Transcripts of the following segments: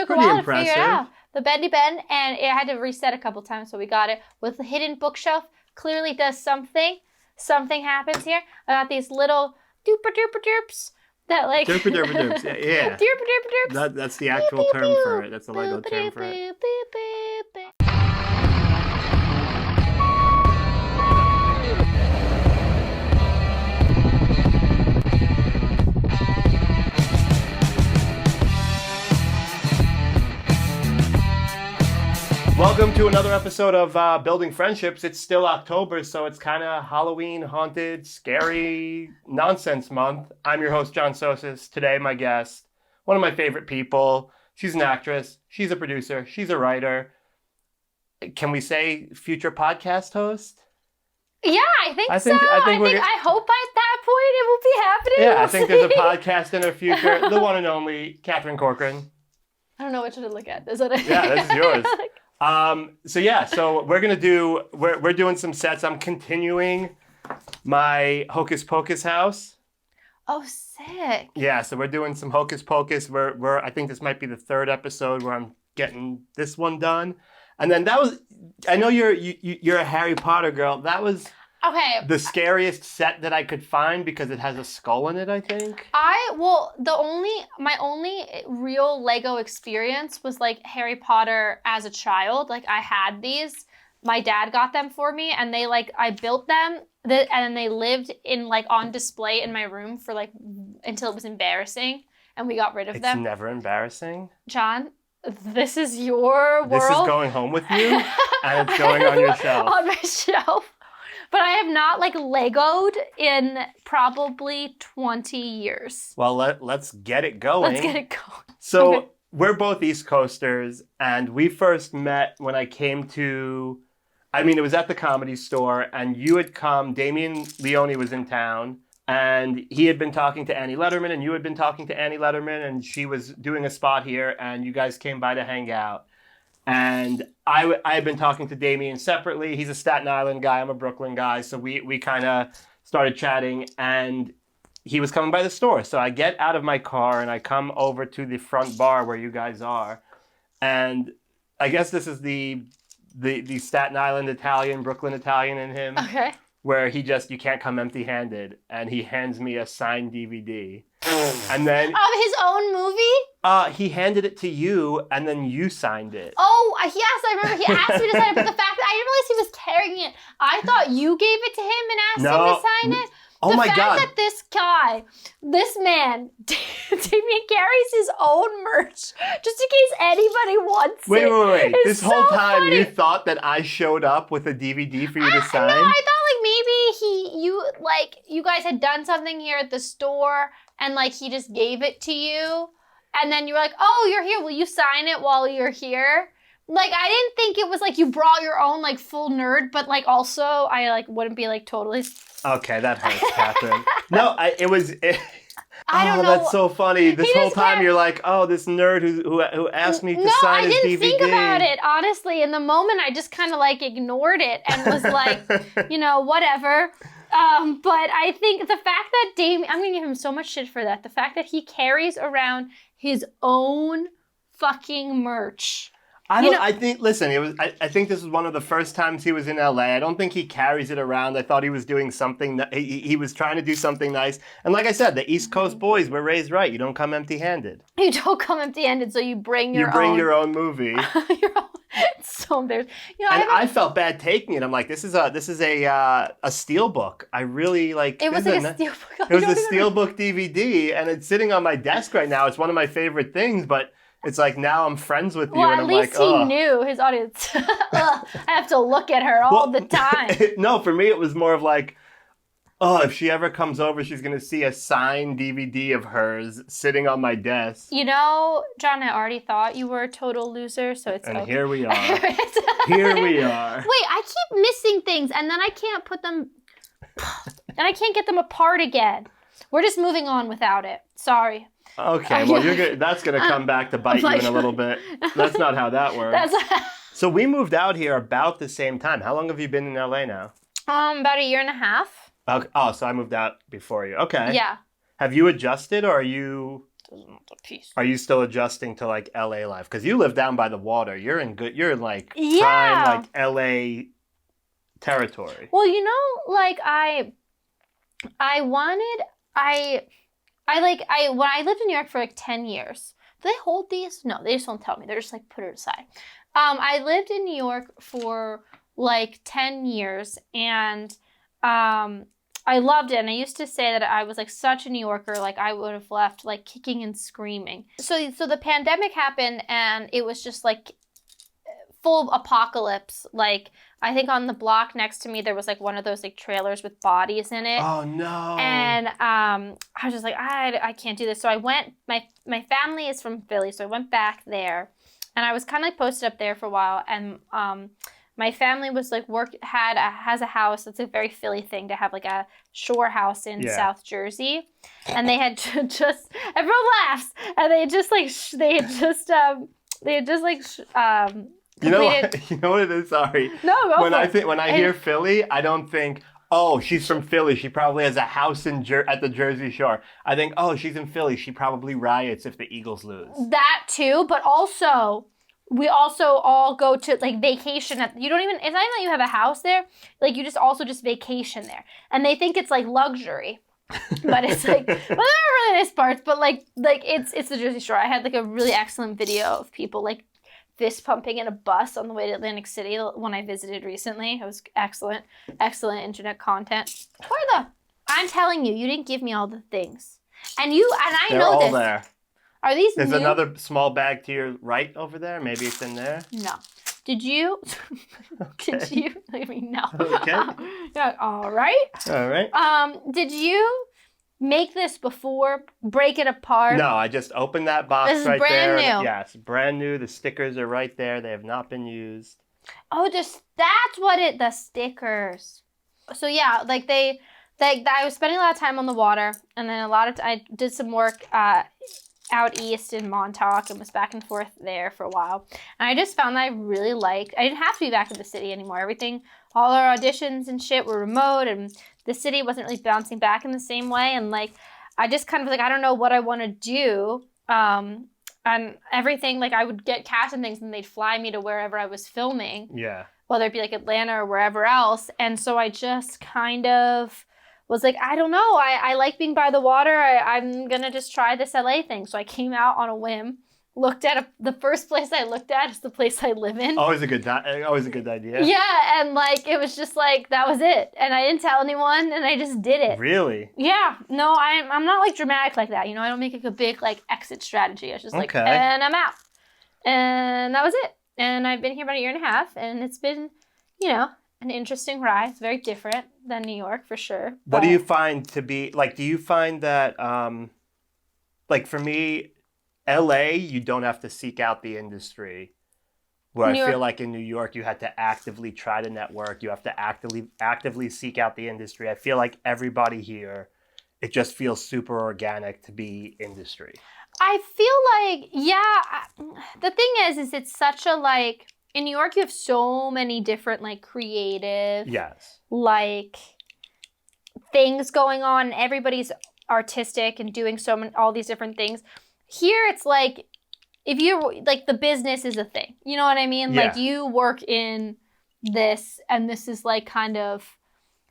took a while to figure it out. The bendy bend, and it had to reset a couple times, so we got it with the hidden bookshelf. Clearly does something. Something happens here. I got these little dooper dooper derps that like... Derper derper derps, yeah. Derper derper derps. That's the actual term for it. That's the Lego term for it. Welcome to another episode of Building Friendships. It's still October, so it's kind of Halloween, haunted, scary nonsense month. I'm your host, John Sosis. Today, my guest, one of my favorite people. She's an actress. She's a producer. She's a writer. Can we say future podcast host? Yeah, I think so. I hope at that point it will be happening. Yeah, I think there's a podcast in her future. The one and only Catherine Corcoran. I don't know which one to look at. Is that it? Yeah, this is yours. So we're doing some sets. I'm continuing my Hocus Pocus house. Oh, sick. Yeah, so we're doing some Hocus Pocus. I think this might be the third episode where I'm getting this one done. And then I know you're a Harry Potter girl. That was the scariest set that I could find because it has a skull in it, I think. My only real Lego experience was like Harry Potter as a child. Like I had these. My dad got them for me and I built them and they lived in on display in my room for until it was embarrassing and we got rid of them. It's never embarrassing. John, this is your world. This is going home with you and it's going on your shelf. On my shelf. But I have not Legoed in probably 20 years. Well, let's get it going. So okay. We're both East Coasters, and we first met when I came to, it was at the Comedy Store, and you had come, Damien Leone was in town, and he had been talking to Annie Letterman, and you had been talking to Annie Letterman, and she was doing a spot here, and you guys came by to hang out. And I had been talking to Damien separately. He's a Staten Island guy. I'm a Brooklyn guy. So we kind of started chatting and he was coming by the store. So I get out of my car and I come over to the front bar where you guys are. And I guess this is the Staten Island Italian, Brooklyn Italian in him. Okay. Where you can't come empty-handed. And he hands me a signed DVD. And then... Of his own movie? He handed it to you, and then you signed it. Oh, yes, I remember he asked me to sign it, but the fact that I didn't realize he was carrying it, I thought you gave it to him and asked him to sign it. Oh my God. The fact that this man, Damien carries his own merch, just in case anybody wants it. Wait. This whole time funny. you thought that I showed up with a DVD for you to sign? No, I thought maybe you guys had done something here at the store, and he just gave it to you. And then you were like, oh, you're here. Will you sign it while you're here? I didn't think it was you brought your own full nerd, but also I wouldn't be totally. Okay, that hurts, Catherine. No, I don't know. That's so funny. This whole time you're like, oh, this nerd who asked me to sign his DVD. No, I didn't think about it, honestly. In the moment, I just kind of ignored it and was whatever. But I think the fact that Damien, I'm going to give him so much shit for that. The fact that he carries around his own fucking merch. I think this was one of the first times he was in LA. I don't think he carries it around. I thought he was doing something, he was trying to do something nice. And like I said, the East Coast boys were raised right. You don't come empty-handed. You don't come empty-handed, so you bring your own. You bring your own movie. It's so embarrassing. I felt bad taking it. I'm like, this is a steelbook. I really It was a steelbook. It was a steelbook DVD, and it's sitting on my desk right now. It's one of my favorite things, but it's now I'm friends with you, and I'm like, at least he knew his audience. I have to look at her all the time. No, for me it was more of if she ever comes over, she's going to see a signed DVD of hers sitting on my desk. John, I already thought you were a total loser, so it's okay. And here we are. Here we are. Wait, I keep missing things, and then I can't put them... and I can't get them apart again. We're just moving on without it. Sorry. Okay, well, that's going to come back to bite you in a little bit. That's not how that works. So we moved out here about the same time. How long have you been in LA now? About a year and a half. Okay. Oh, so I moved out before you. Okay. Yeah. Have you adjusted, or are you Doesn't want the peace. Are you still adjusting to like LA life? Because you live down by the water. You're in like Yeah. prime like LA territory. Well, you know, like when I lived in New York for like 10 years. Do they hold these? No, they just don't tell me. They're just like put it aside. I lived in New York for like 10 years and I loved it. And I used to say that I was like such a New Yorker, like I would have left like kicking and screaming. So the pandemic happened and it was just like full apocalypse. Like I think on the block next to me there was like one of those like trailers with bodies in it. Oh no. And I was just like, I can't do this. So I went, my family is from Philly, so I went back there and I was kind of like posted up there for a while. And my family was like has a house. It's a very Philly thing to have like a shore house in South Jersey. And they had just, everyone laughs. And they had just you know what it is? Sorry. No, go when for I it. think when I hear Philly, I don't think, oh, she's from Philly. She probably has a house at the Jersey Shore. I think, oh, she's in Philly. She probably riots if the Eagles lose. That too, but also we also all go to like vacation it's not even that you have a house there, like you just vacation there. And they think it's like luxury. But it's like, well, there are really nice parts, but like it's the Jersey Shore. I had like a really excellent video of people like fist pumping in a bus on the way to Atlantic City when I visited recently. It was excellent internet content. I'm telling you, you didn't give me all the things. And I They're know all this. there. Are these There's new? another small bag to your right over there. Maybe it's in there. No. Did you? Okay. Did you? I mean, no. Okay. Yeah, all right. All right. Did you make this before? Break it apart? No, I just opened that box This is right brand there. new. Yeah, it's brand new. The stickers are right there. They have not been used. Oh, that's what the stickers. So yeah, like I was spending a lot of time on the water, and then I did some work out east in Montauk and was back and forth there for a while. And I just found that I really liked, I didn't have to be back in the city anymore. All our auditions and shit were remote, and the city wasn't really bouncing back in the same way. And like, I just kind of like, I don't know what I want to do. And everything, like I would get cast and things and they'd fly me to wherever I was filming. Yeah. Whether it be like Atlanta or wherever else. And so I just kind of was like, I don't know. I like being by the water. I'm going to just try this LA thing. So I came out on a whim, looked at the first place I looked at is the place I live in. Always a good idea. Yeah. And like, it was just like, that was it. And I didn't tell anyone and I just did it. Really? Yeah. No, I'm not like dramatic like that. You know, I don't make like a big like exit strategy. I was just like, and I'm out. And that was it. And I've been here about a year and a half and it's been, you know, an interesting ride. It's very different than New York for sure. What do you find to be like? Do you find that like for me, LA, you don't have to seek out the industry. Where I feel like in New York, you had to actively try to network. You have to actively seek out the industry. I feel like everybody here, it just feels super organic to be industry. I feel like, yeah, the thing is it's such a like, in New York, you have so many different like creative, like things going on. Everybody's artistic and doing all these different things. Here, it's like, if you like the business is a thing, you know what I mean? Yeah. Like you work in this and this is like kind of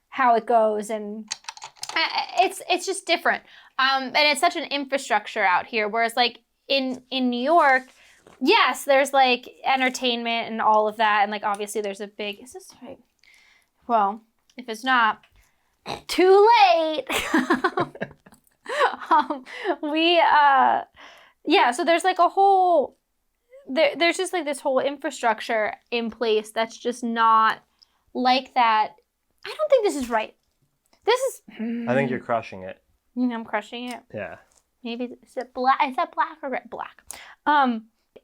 how it goes. And it's just different. And it's such an infrastructure out here. Whereas like in New York, yes, there's like entertainment and all of that. And like, obviously there's a big, is this right? Well, if it's not, too late. So there's like a whole, there's just like this whole infrastructure in place that's just not like that. I don't think this is right. This is. I think you're crushing it. You know, I'm crushing it. Yeah. Maybe is it black? Is that black or red? Black.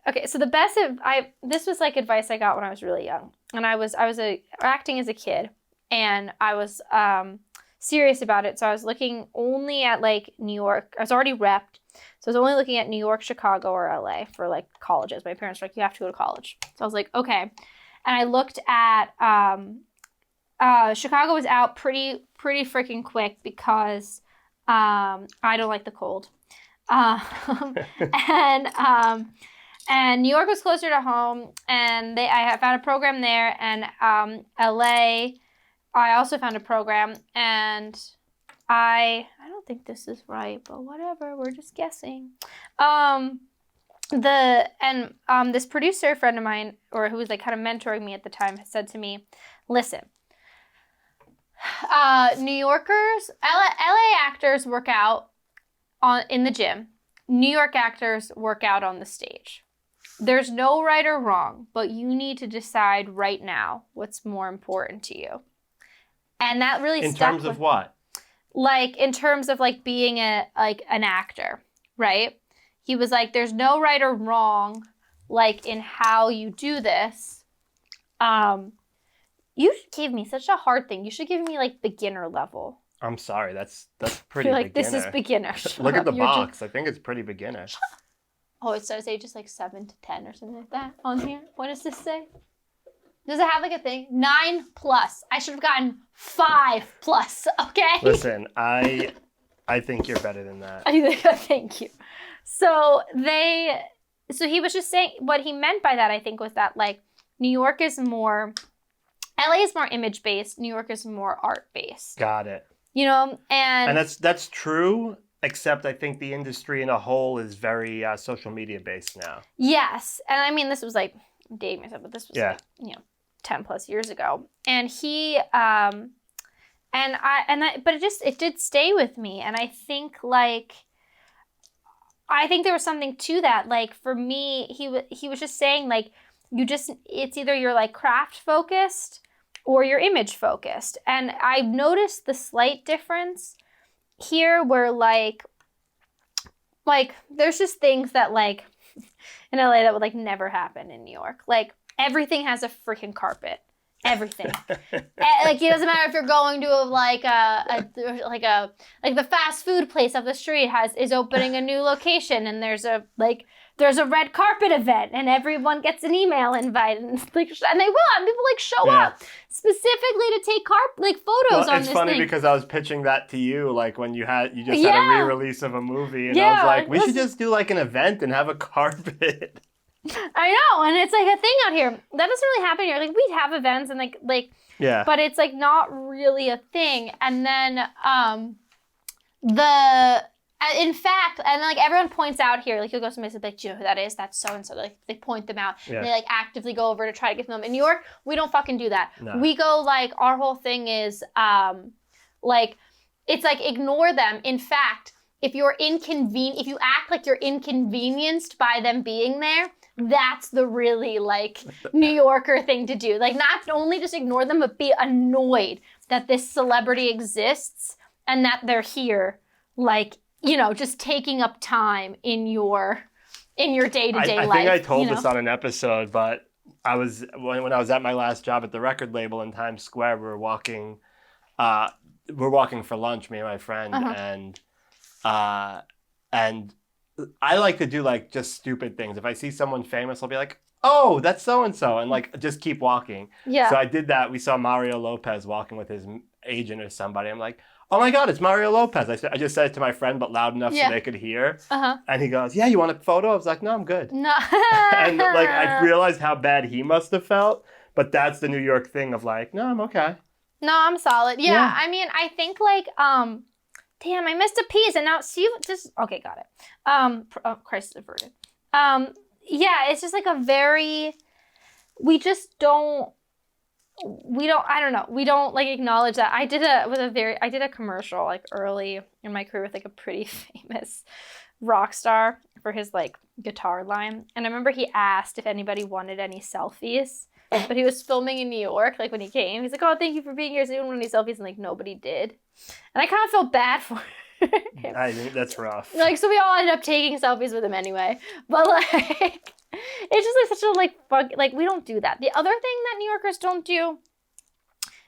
Okay, so this was like advice I got when I was really young, and I was acting as a kid, and I was serious about it. So I was looking only at like New York. I was already repped, so I was only looking at New York, Chicago, or LA for like colleges. My parents were like, you have to go to college. So I was like, okay, and I looked at Chicago was out pretty freaking quick because I don't like the cold. Um, and and New York was closer to home, and I found a program there, and LA, I also found a program, and I don't think this is right, but whatever, we're just guessing. This producer friend of mine, or who was like kind of mentoring me at the time, said to me, listen, New Yorkers, LA actors work out in the gym. New York actors work out on the stage. There's no right or wrong, but you need to decide right now what's more important to you. And that really in stuck terms of what? Like in terms of like being an actor, right? He was like, there's no right or wrong, like in how you do this. You gave me such a hard thing. You should give me like beginner level. I'm sorry, that's pretty You're like, beginner. this is beginner. Look at the box. I think it's pretty beginner. Oh, it says ages like 7 to 10 or something like that on here. What does this say? Does it have like a thing? 9+. I should have gotten 5+. Okay. Listen, I think you're better than that. Thank you. So he was just saying what he meant by that. I think was that like New York is more, LA is more image based. New York is more art based. Got it. You know, and that's true. Except I think the industry in a whole is very social media based now. Yes, and I mean this was like I'm dating myself, but this was like, 10+ years ago, and he but it did stay with me, and I think there was something to that. Like for me, he was just saying like it's either you're like craft focused or you're image focused, and I've noticed the slight difference here where like there's just things that like in LA that would like never happen in New York. Like everything has a freaking carpet. Everything. Like it doesn't matter if you're going to the fast food place up the street is opening a new location, and there's a red carpet event, and everyone gets an email invite, and they will, and people like show up specifically to take photos on this thing. It's funny because I was pitching that to you, like when you had a re-release of a movie, and I was like, we should just do like an event and have a carpet. I know, and it's like a thing out here. That doesn't really happen here. Like we have events and but it's like not really a thing. And then in fact, and like everyone points out here, like you'll go to somebody and be like, do you know who that is? That's so and so. Like they point them out. Yeah. And they like actively go over to try to get them. In New York, we don't fucking do that. No. We go like our whole thing is it's like ignore them. In fact, if you act like you're inconvenienced by them being there, that's the really like New Yorker thing to do. Like not only just ignore them, but be annoyed that this celebrity exists and that they're here, like, you know, just taking up time in your day-to-day life. I think I told this on an episode, but when I was at my last job at the record label in Times Square, we're walking for lunch, me and my friend, and I like to do like just stupid things. If I see someone famous, I'll be like, oh, that's so-and-so, and like just keep walking. Yeah. So I did that. We saw Mario Lopez walking with his agent or somebody. I'm like, oh my God, it's Mario Lopez. I just said it to my friend, but loud enough so they could hear. And he goes, yeah, you want a photo? I was like, no, I'm good. No. And like I realized how bad he must have felt, but that's the New York thing of like, no, I'm okay. No, I'm solid. Yeah. I mean, I think like, damn, I missed a piece, and now see just okay, got it. Crisis averted. Yeah, it's just like a very, we don't like acknowledge that. I did a commercial like early in my career with like a pretty famous rock star for his like guitar line, and I remember he asked if anybody wanted any selfies. But he was filming in New York, like when he came. He's like, oh, thank you for being here. So he didn't want any selfies, and like nobody did. And I kind of felt bad for him. I think that's rough. Like, so we all ended up taking selfies with him anyway. But like, it's just like such a like bug. Like we don't do that. The other thing that New Yorkers don't do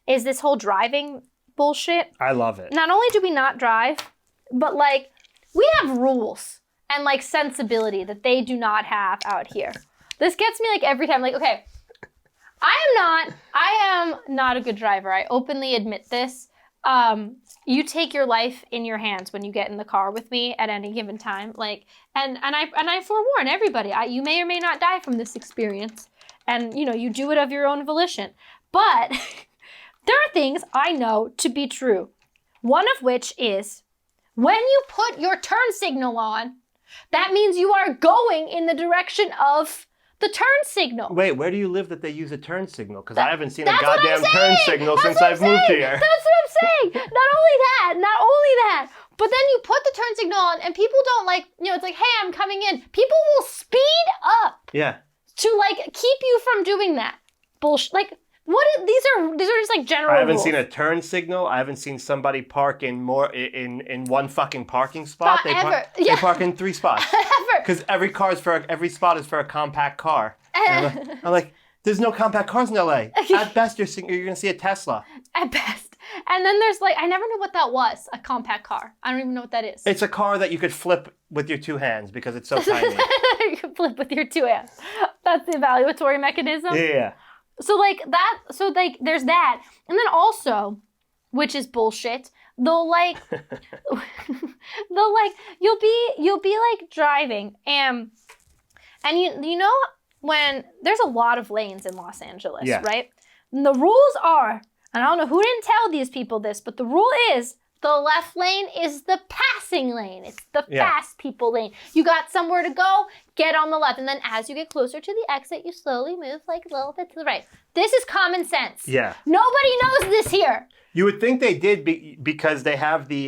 is this whole driving bullshit. I love it. Not only do we not drive, but like we have rules and like sensibility that they do not have out here. This gets me like every time. Like, okay. I am not a good driver. I openly admit this. you take your life in your hands when you get in the car with me at any given time. Like, and I forewarn everybody, you may or may not die from this experience. And, you do it of your own volition. But there are things I know to be true. One of which is, when you put your turn signal on, that means you are going in the direction of the turn signal. Wait, where do you live that they use a turn signal? Because I haven't seen a goddamn turn signal since I've moved here. That's what I'm saying. Not only that, but then you put the turn signal on and people don't it's like, hey, I'm coming in. People will speed up. Yeah. To keep you from doing that. Bullshit. These are just general rules. I haven't seen a turn signal. I haven't seen somebody park in one fucking parking spot. They park in 3 spots. Ever. Because every spot is for a compact car. I'm like, there's no compact cars in LA. At best, you're gonna see a Tesla. At best. And then there's I never knew what that was, a compact car. I don't even know what that is. It's a car that you could flip with your 2 hands because it's so tiny. You can flip with your 2 hands. That's the evaluatory mechanism. Yeah. So there's that. And then also, which is bullshit, they'll you'll be driving and you know when there's a lot of lanes in Los Angeles, right? And the rules are, and I don't know who didn't tell these people this, but the rule is the left lane is the passing lane. It's the fast people lane. You got somewhere to go, get on the left. And then as you get closer to the exit, you slowly move a little bit to the right. This is common sense. Yeah. Nobody knows this here. You would think they did because they have the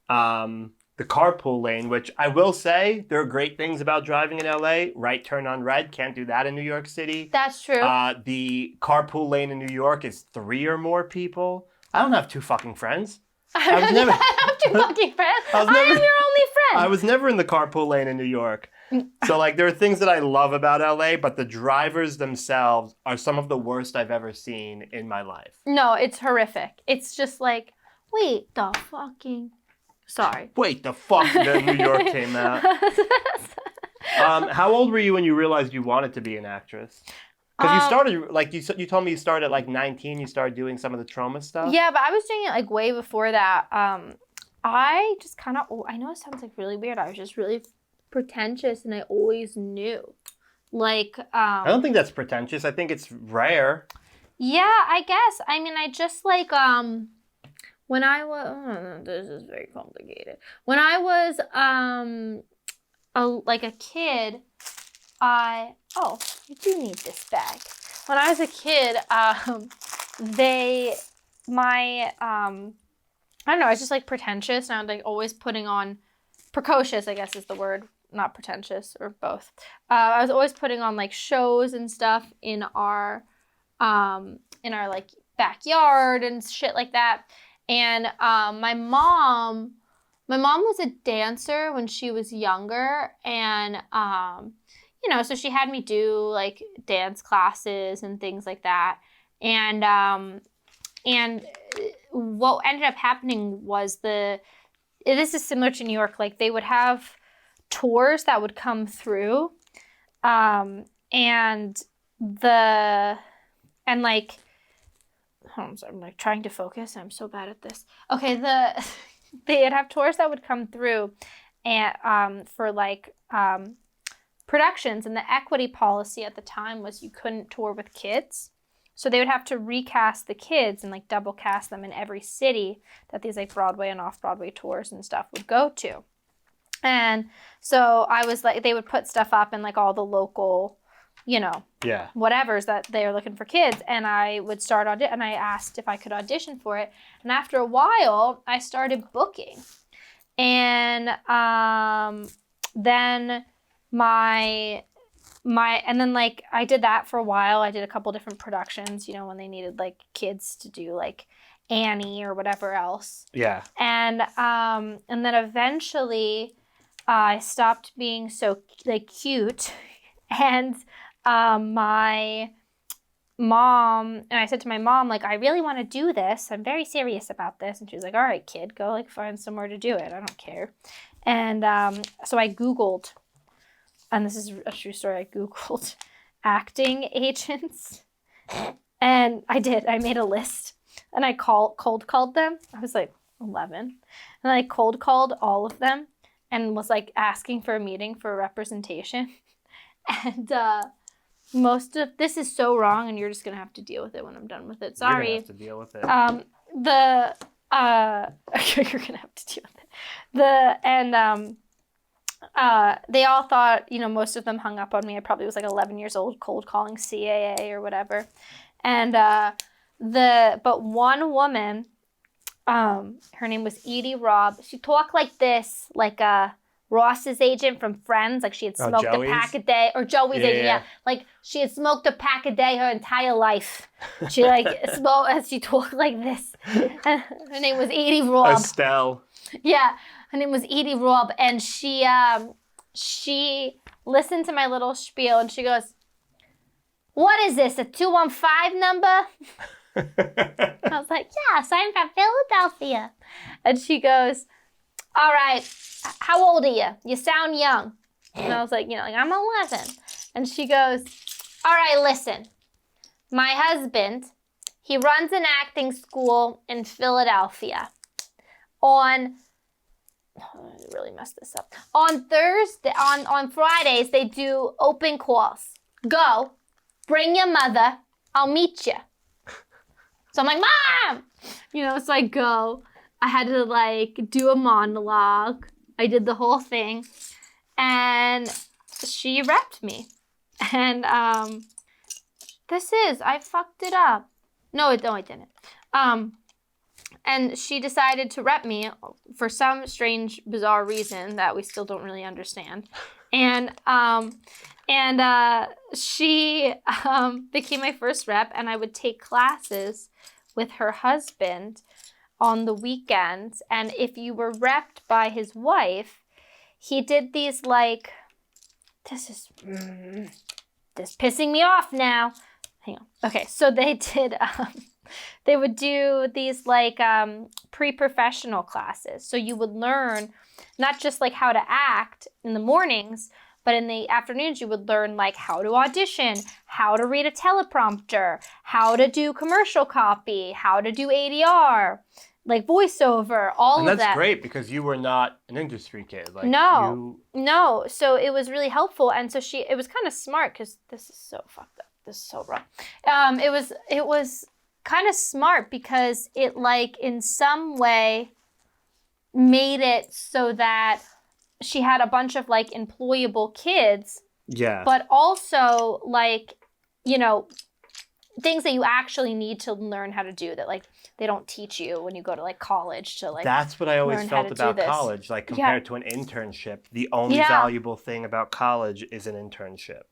carpool lane, which I will say there are great things about driving in LA. Right turn on red, can't do that in New York City. That's true. The carpool lane in New York is 3 or more people. I don't have 2 fucking friends. I have 2 fucking friends. I am your only friend. I was never in the carpool lane in New York. So there are things that I love about LA, but the drivers themselves are some of the worst I've ever seen in my life. No, it's horrific. It's just wait the fucking... Sorry. Wait the fuck that New York came out. How old were you when you realized you wanted to be an actress? Because you started, you told me you started at 19, you started doing some of the trauma stuff. Yeah, but I was doing it way before that. I just I know it sounds really weird. I was just really pretentious and I always knew. I don't think that's pretentious. I think it's rare. Yeah, I guess. I mean, I just when I was, this is very complicated. When I was a kid, you do need this bag. When I was a kid, I don't know, I was just pretentious, and I was always putting on, precocious I guess is the word, not pretentious, or both. I was always putting on shows and stuff in our backyard and shit like that. And my mom was a dancer when she was younger, and so she had me do dance classes and things like that. And what ended up happening was this is similar to New York. They would have tours that would come through, I'm trying to focus. I'm so bad at this. Okay, they'd have tours that would come through, and for productions, and the equity policy at the time was you couldn't tour with kids. So they would have to recast the kids and double cast them in every city that these Broadway and off-Broadway tours and stuff would go to. And so I was they would put stuff up in all the local, whatevers that they are looking for kids. And I would start and I asked if I could audition for it. And after a while, I started booking. And then I did that for a while. I did a couple different productions, when they needed kids to do Annie or whatever else. Yeah. And then eventually I stopped being so cute, and my mom, and I said to my mom, I really want to do this. I'm very serious about this. And she was like, all right, kid, go find somewhere to do it. I don't care. And so I Googled, and this is a true story, I Googled acting agents. And I did. I made a list and I cold called them. I was like 11, and I cold called all of them and was like asking for a meeting for representation. And most of this is so wrong, and you're just gonna have to deal with it when I'm done with it. Sorry. You're gonna have to deal with it. You're gonna have to deal with it. They all thought, most of them hung up on me. I probably was like 11 years old, cold calling CAA or whatever. And but one woman, her name was Edie Robb. She talked like this, like Ross's agent from Friends, like she had smoked a pack a day, or Joey's agent, yeah. Like she had smoked a pack a day her entire life. She like smoked, and she talked like this. Her name was Edie Robb. Estelle. Yeah, her name was Edie Robb, and she listened to my little spiel, and she goes, "What is this, a 215 number?" I was like, "Yes, I'm from Philadelphia." And she goes, "All right, how old are you? You sound young." And I was like, I'm 11. And she goes, "All right, listen. My husband, he runs an acting school in Philadelphia. I really messed this up. On Fridays, they do open calls. Go, bring your mother, I'll meet you." So I'm like, "Mom!" So I go. I had to like do a monologue. I did the whole thing. And she repped me. And I fucked it up. No, I didn't. And she decided to rep me for some strange, bizarre reason that we still don't really understand. And she became my first rep, and I would take classes with her husband on the weekends. And if you were repped by his wife, he did these like, this is pissing me off now. Hang on. Okay, so they would do these like pre-professional classes. So you would learn not just like how to act in the mornings, but in the afternoons you would learn like how to audition, how to read a teleprompter, how to do commercial copy, how to do ADR, like voiceover, all of that. And that's great because you were not an industry kid. Like No. So it was really helpful. And so it was kind of smart because this is so fucked up. This is so wrong. It was kind of smart because it like in some way made it so that she had a bunch of like employable kids. Yeah. But also like, things that you actually need to learn how to do that like they don't teach you when you go to like college to like. That's what I always felt about college. Like compared to an internship, the only valuable thing about college is an internship.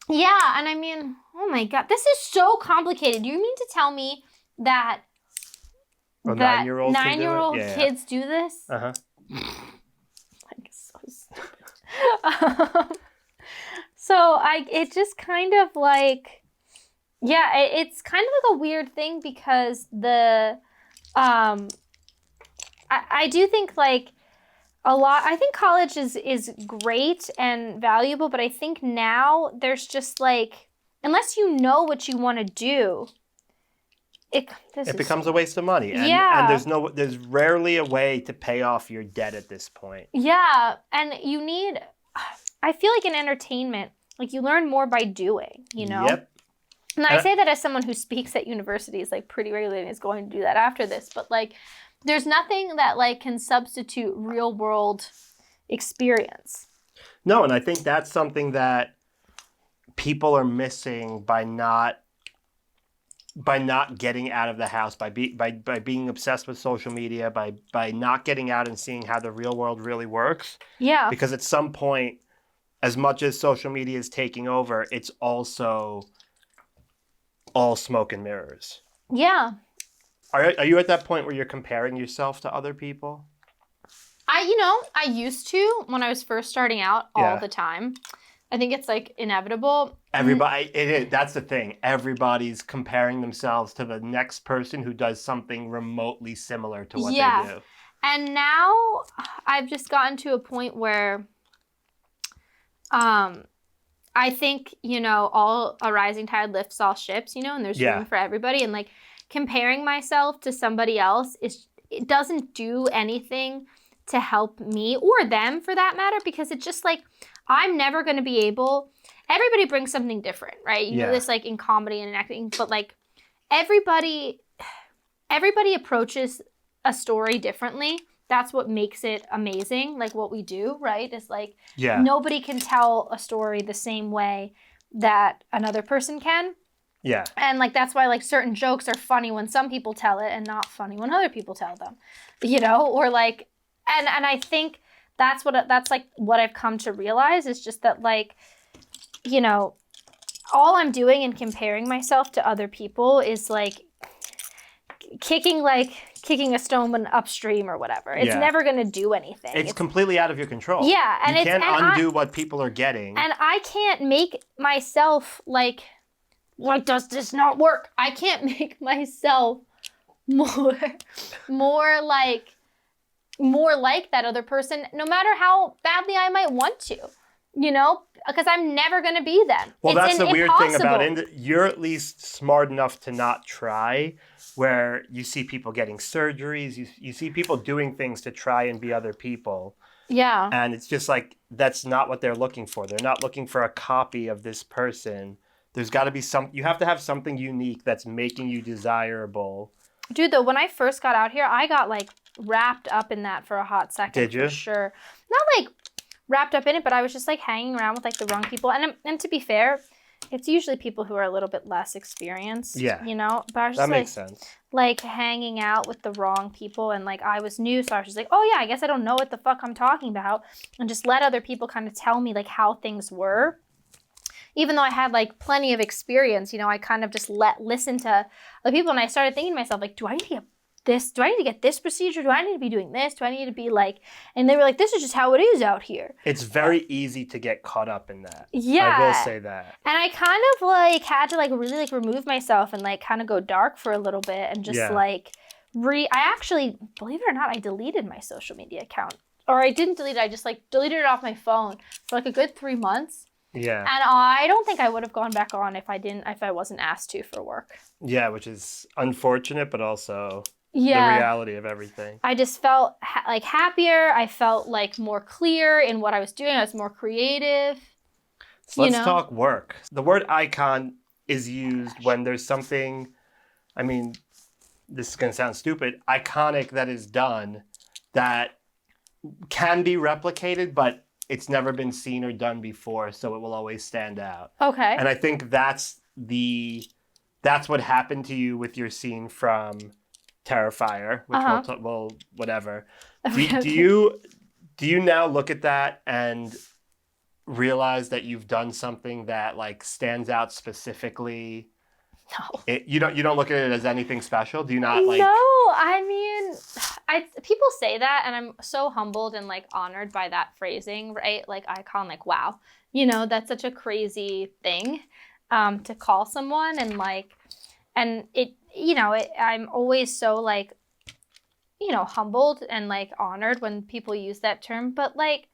Yeah, and I mean, oh my God, this is so complicated. You mean to tell me that 9-year-old kids do this? Uh-huh. Like, so stupid. It just kind of like, it's kind of like a weird thing because I do think like I think college is great and valuable, but I think now there's just like, unless you know what you want to do, it becomes a waste of money. And, and there's rarely a way to pay off your debt at this point. Yeah, and I feel like in entertainment, like you learn more by doing, Yep. And I say that as someone who speaks at universities like pretty regularly and is going to do that after this, but like there's nothing that like can substitute real world experience. No, and I think that's something that people are missing by not getting out of the house, by being obsessed with social media, by not getting out and seeing how the real world really works. Yeah. Because at some point, as much as social media is taking over, it's also all smoke and mirrors. Yeah. Are you at that point where you're comparing yourself to other people? I used to when I was first starting out all the time. I think it's like inevitable. Everybody, that's the thing. Everybody's comparing themselves to the next person who does something remotely similar to what they do. And now I've just gotten to a point where I think, all a rising tide lifts all ships, and there's room for everybody. And like comparing myself to somebody else it doesn't do anything to help me or them for that matter, because it's just like, I'm never going to be able, everybody brings something different, right? You know this like in comedy and in acting, but like everybody approaches a story differently. That's what makes it amazing. Like what we do, right? Is like, nobody can tell a story the same way that another person can. Yeah. And like, that's why like certain jokes are funny when some people tell it and not funny when other people tell them, you know, or like, and I think that's like what I've come to realize is just that like, you know, all I'm doing in comparing myself to other people is like kicking a stone upstream or whatever. It's never going to do anything. It's completely out of your control. Yeah. And you can't undo what people are getting. And I can't make myself like, why does this not work? I can't make myself more like that other person, no matter how badly I might want to, you know, because I'm never going to be them. Well, that's the weird thing about it. You're at least smart enough to not try, where you see people getting surgeries, you see people doing things to try and be other people. Yeah. And it's just like, that's not what they're looking for. They're not looking for a copy of this person. There's got to be you have to have something unique that's making you desirable. Dude, though, when I first got out here, I got like wrapped up in that for a hot second. Did you? For sure. Not like wrapped up in it, but I was just like hanging around with like the wrong people. And to be fair, it's usually people who are a little bit less experienced. Yeah. You know? But I was just that makes sense. Like hanging out with the wrong people, and like I was new, so I was just like, oh yeah, I guess I don't know what the fuck I'm talking about, and just let other people kind of tell me like how things were. Even though I had like plenty of experience, you know, I kind of just listen to the people, and I started thinking to myself, like, do I need to get this? Do I need to get this procedure? Do I need to be doing this? Do I need to be like, and they were like, this is just how it is out here. It's very easy to get caught up in that. Yeah. I will say that. And I kind of like had to like really like remove myself and like kind of go dark for a little bit and just like I actually, believe it or not, I deleted my social media account. Or I didn't delete it, I just like deleted it off my phone for like a good 3 months. Yeah. And I don't think I would have gone back on if I wasn't asked to for work. Yeah, which is unfortunate, but also the reality of everything. I just felt like happier. I felt like more clear in what I was doing. I was more creative. So let's talk work. The word icon is used when there's something, I mean, this is going to sound stupid, iconic that is done that can be replicated, but it's never been seen or done before, so it will always stand out. Okay. And I think that's what happened to you with your scene from Terrifier, which we'll whatever. Do you now look at that and realize that you've done something that like stands out specifically? No. You don't look at it as anything special? Do you not like? No, I mean, people say that, and I'm so humbled and like honored by that phrasing, right? Like icon, like wow, you know, that's such a crazy thing to call someone, and like, and it, you know, I'm always so like, you know, humbled and like honored when people use that term, but like,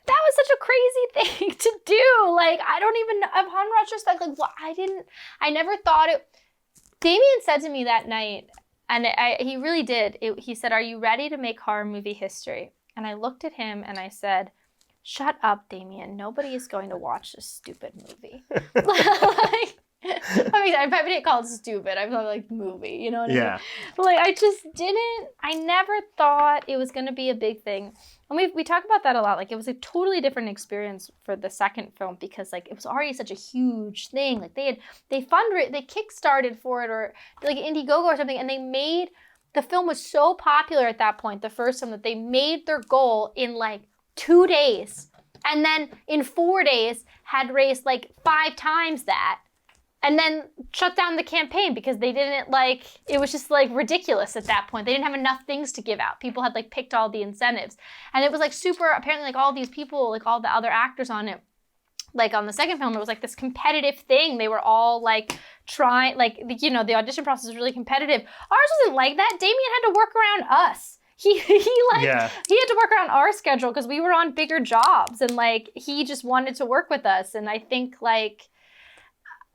that was such a crazy thing to do. Like, I don't even know, upon retrospect, like, well, I never thought it. Damien said to me that night, and he really did. He said, "Are you ready to make horror movie history?" And I looked at him and I said, "Shut up, Damien. Nobody is going to watch this stupid movie." Like, I mean, I probably didn't call it stupid. I thought like movie, you know what I mean? But like, I never thought it was going to be a big thing. And we talk about that a lot. Like, it was a totally different experience for the second film because like it was already such a huge thing. Like they kickstarted for it, or like Indiegogo or something, and the film was so popular at that point, the first film, that they made their goal in like 2 days. And then in 4 days had raised like 5 times that. And then shut down the campaign because they didn't like, it was just like ridiculous at that point. They didn't have enough things to give out. People had like picked all the incentives. And it was like super, apparently like all these people, like all the other actors on it, like on the second film, it was like this competitive thing. They were all like trying, like, you know, the audition process was really competitive. Ours wasn't like that. Damien had to work around us. He had to work around our schedule because we were on bigger jobs, and like he just wanted to work with us. And I think like,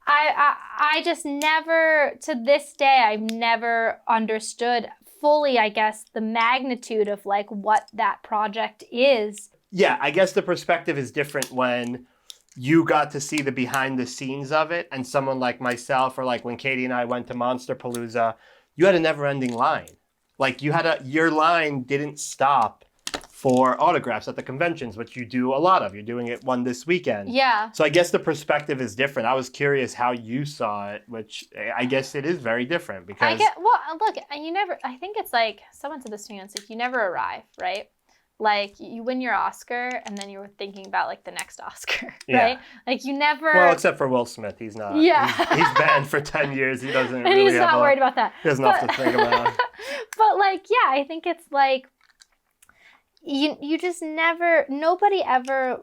I just never, to this day, I've never understood fully, I guess, the magnitude of like what that project is. Yeah, I guess the perspective is different when you got to see the behind the scenes of it, and someone like myself, or like when Katie and I went to Monsterpalooza, you had a never ending line. Like your line didn't stop for autographs at the conventions, which you do a lot of. You're doing it one this weekend. Yeah. So I guess the perspective is different. I was curious how you saw it, which I guess it is very different because Look, you never, I think it's like, someone said this to me, and it's like, you never arrive, right? Like, you win your Oscar, and then you're thinking about, like, the next Oscar, right? Yeah. Like, you never... Well, except for Will Smith. He's not. Yeah. He's banned for 10 years. He doesn't and really he's not worried about that. He doesn't have to think about it. But, like, yeah, I think it's, like, you just never... Nobody ever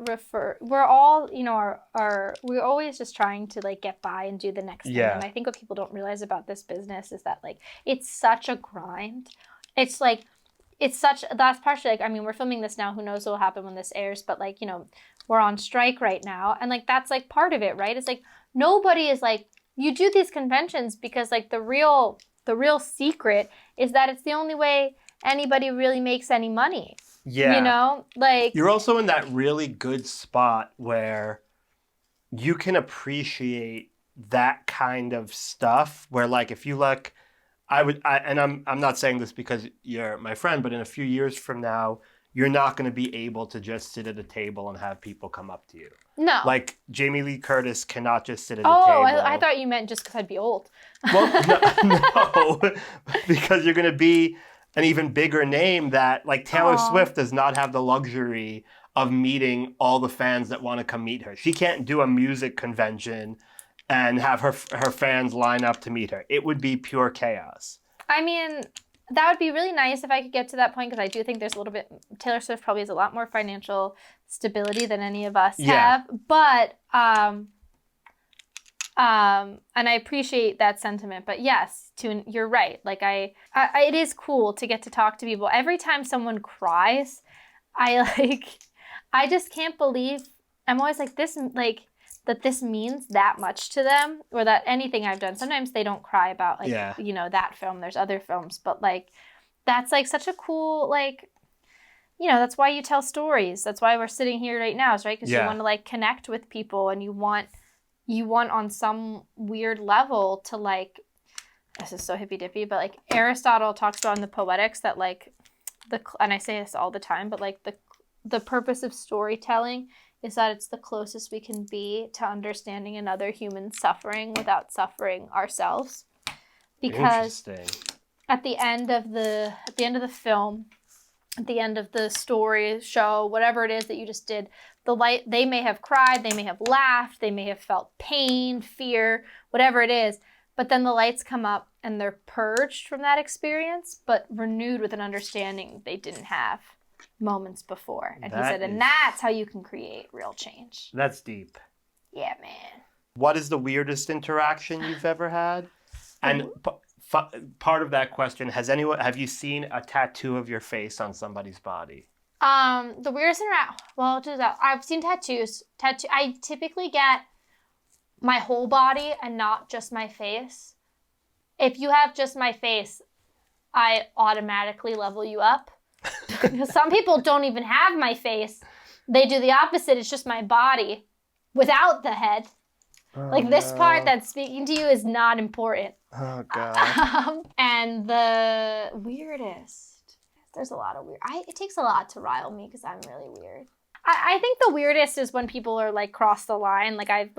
we're all, you know, we're always just trying to, like, get by and do the next thing. Yeah. And I think what people don't realize about this business is that, like, it's such a grind. It's, like... that's partially like, I mean, we're filming this now, who knows what will happen when this airs, but like, you know, we're on strike right now, and like that's like part of it, right? It's like nobody is like, you do these conventions because like the real secret is that it's the only way anybody really makes any money. Yeah. You know? Like, you're also in that really good spot where you can appreciate that kind of stuff where like if you look, and I'm not saying this because you're my friend, but in a few years from now, you're not going to be able to just sit at a table and have people come up to you. no. Like Jamie Lee Curtis cannot just sit at a oh, table. I thought you meant just because I'd be old. Well, no, because you're going to be an even bigger name that like Taylor Swift does not have the luxury of meeting all the fans that want to come meet her. She can't do a music convention and have her fans line up to meet her. It would be pure chaos. I mean, that would be really nice if I could get to that point, because I do think there's a little bit, Taylor Swift probably has a lot more financial stability than any of us have. But, and I appreciate that sentiment. But yes, you're right. Like it is cool to get to talk to people. Every time someone cries, I just can't believe, I'm always like this, like, that this means that much to them, or that anything I've done. Sometimes they don't cry about, like, you know, that film. There's other films. But, like, that's, like, such a cool, like, you know, that's why you tell stories. That's why we're sitting here right now, right? Because you want to, like, connect with people, and you want on some weird level to, like, this is so hippy-dippy, but, like, Aristotle talks about in the Poetics that, like, and I say this all the time, but, like, the purpose of storytelling is that it's the closest we can be to understanding another human's suffering without suffering ourselves. Because at the end of the film, at the end of the story, show, whatever it is that you just did, they may have cried, they may have laughed, they may have felt pain, fear, whatever it is, but then the lights come up and they're purged from that experience, but renewed with an understanding they didn't have moments before. And he said, and that's how you can create real change. That's deep. Yeah, man. What is the weirdest interaction you've ever had? And part of that question, have you seen a tattoo of your face on somebody's body? The weirdest I've seen tattoos. I typically get my whole body and not just my face. If you have just my face, I automatically level you up. Because some people don't even have my face. They do the opposite. It's just my body without the head. Like this part that's speaking to you is not important. Oh, God. And the weirdest. There's a lot of weird. It takes a lot to rile me because I'm really weird. I think the weirdest is when people are like cross the line. Like I've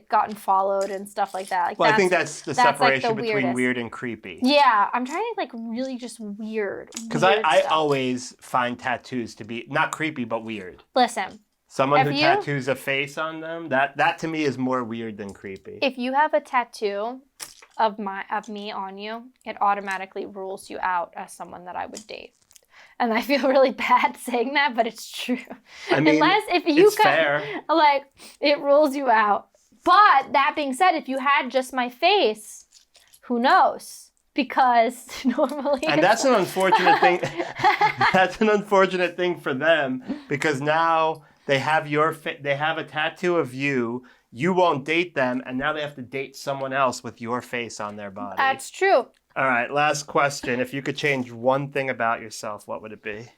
gotten followed and stuff like that. Like, well, I think that's the separation like between weird and creepy. Yeah, I'm trying to like really just weird. Because I always find tattoos to be not creepy but weird. Listen. Someone who tattoos a face on them, that to me is more weird than creepy. If you have a tattoo of me on you, it automatically rules you out as someone that I would date. And I feel really bad saying that, but it's true. I mean, it's fair. Like, it rules you out. But that being said, if you had just my face, who knows? Because normally... And that's an unfortunate thing. That's an unfortunate thing for them, because now They have they have a tattoo of you. You won't date them, and now they have to date someone else with your face on their body. That's true. All right, last question. If you could change one thing about yourself, what would it be?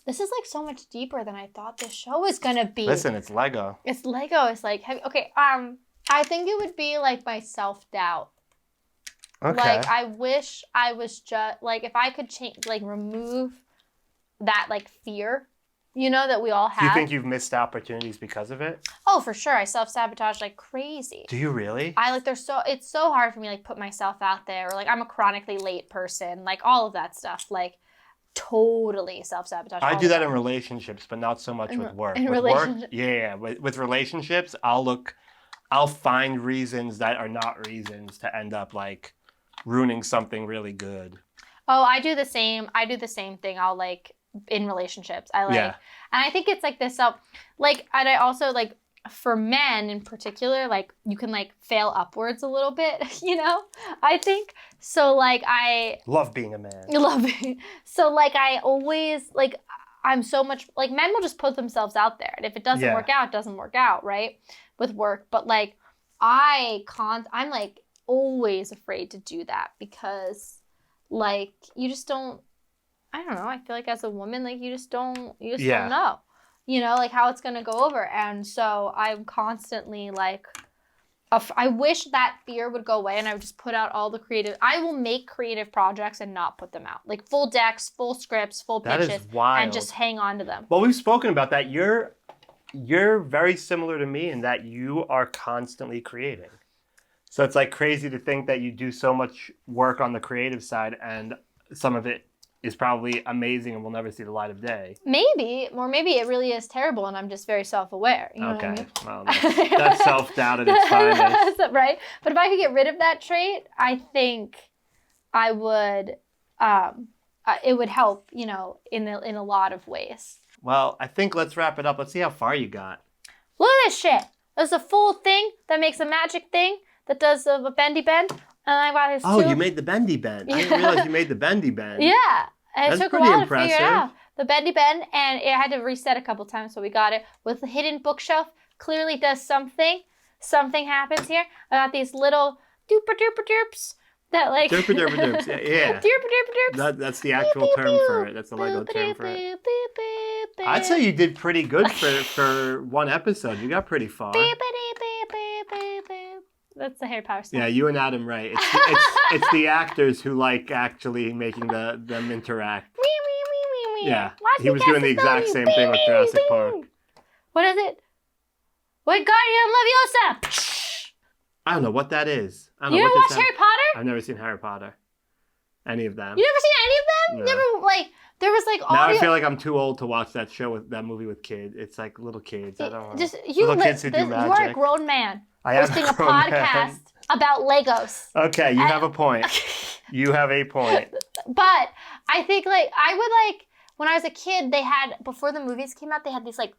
This is like so much deeper than I thought this show was gonna be. Listen, it's Lego. It's Lego. It's like heavy. Okay. I think it would be like my self-doubt. Okay. Like I wish I was just like if I could change, like remove that like fear, that we all have. Do you think you've missed opportunities because of it? Oh, for sure. I self-sabotage like crazy. Do you really? It's so hard for me like put myself out there, or like I'm a chronically late person, like all of that stuff. Like totally self-sabotage. I do that in relationships, but not so much with work. In with relationships. work, yeah. With relationships, I'll find reasons that are not reasons to end up like ruining something really good. Oh, I do the same thing. I'll like in relationships. And I think it's like this and I also like for men in particular, like you can like fail upwards a little bit, I think. So like I love being a man. Love it. So like I always like I'm so much like men will just put themselves out there. And if it doesn't work out, it doesn't work out, right? With work. But like I'm like always afraid to do that because like you just don't I don't know. I feel like as a woman, like you just don't know, like how it's going to go over. And so I'm constantly like, I wish that fear would go away and I would just put out all the I will make creative projects and not put them out. Like full decks, full scripts, full pitches. That is wild. And just hang on to them. Well, we've spoken about that. You're very similar to me in that you are constantly creating. So it's like crazy to think that you do so much work on the creative side and some of it is probably amazing and will never see the light of day. Maybe it really is terrible and I'm just very self-aware. You know what I mean? Well, that's self-doubt at its finest. Right? But if I could get rid of that trait, I think I would, it would help, in a lot of ways. Well, I think let's wrap it up. Let's see how far you got. Look at this shit. There's a full thing that makes a magic thing that does a bendy bend. And I got his you made the bendy bend. I didn't realize you made the bendy bend. Yeah. And That's it took pretty a while impressive. to figure it out. The bendy bend, and it had to reset a couple times, so we got it. With the hidden bookshelf, clearly does something. Something happens here. I got these little dooper dooper derps that like... Derper derper derps, yeah. Dooper dooper derps. That's the actual term for it. That's the Lego term for it. I'd say you did pretty good for one episode. You got pretty far. That's the Harry Potter song. Yeah, you and Adam right. It's the actors who like actually making them interact. Yeah, he was doing the exact same thing with Jurassic Park. What is it? Wingardium Leviosa! I don't know what that is. I don't You know never what watched Harry Potter? I've never seen Harry Potter. Any of them. You never seen any of them? No. Never, like, there was like Now audio... I feel like I'm too old to watch that movie with kids. It's like little kids. I don't know. Just, little kids who do magic. You are a grown man. I am hosting a grown podcast man. about Legos. Okay, you have a point. You have a point. But I think like I would like when I was a kid, they had before the movies came out, they had these like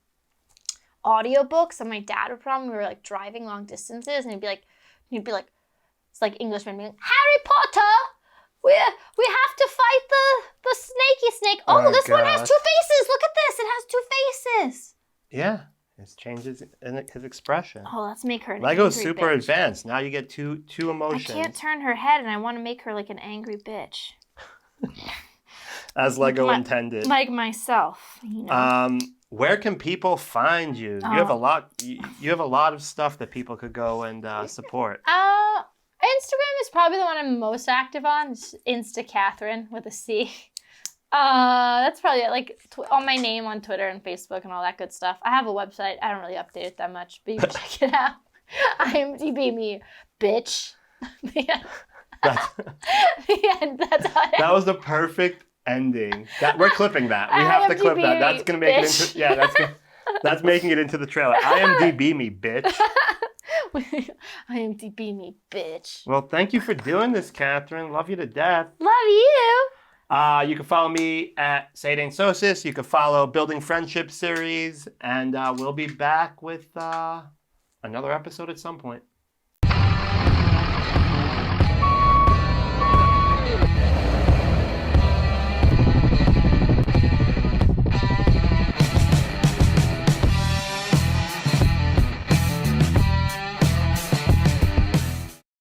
audiobooks and my dad would put on when we were like driving long distances and he'd be like it's like Englishman being like, Harry Potter, we have to fight the snaky snake. Oh, this one has two faces. Look at this. It has two faces. Yeah. It changes in his expression. Oh, let's make her an Lego's angry super bitch. advanced. Now you get two emotions. I can't turn her head and I want to make her like an angry bitch. As Lego intended. Like myself, Where can people find you? You have a lot. You have a lot of stuff that people could go and support. Instagram is probably the one I'm most active on. It's Insta Catherine with a C. That's probably it. Like on my name on Twitter and Facebook and all that good stuff. I have a website. I don't really update it that much, but you can check it out. IMDb me, bitch. Yeah. That's how that was the perfect ending. We're clipping that. We have to clip that. That's gonna make it into that's making it into the trailer. IMDb me, bitch. IMDb me, bitch. Well, thank you for doing this, Catherine. Love you to death. Love you. You can follow me at Say It Ain't Sosis. You can follow Building Friendship series, and we'll be back with another episode at some point.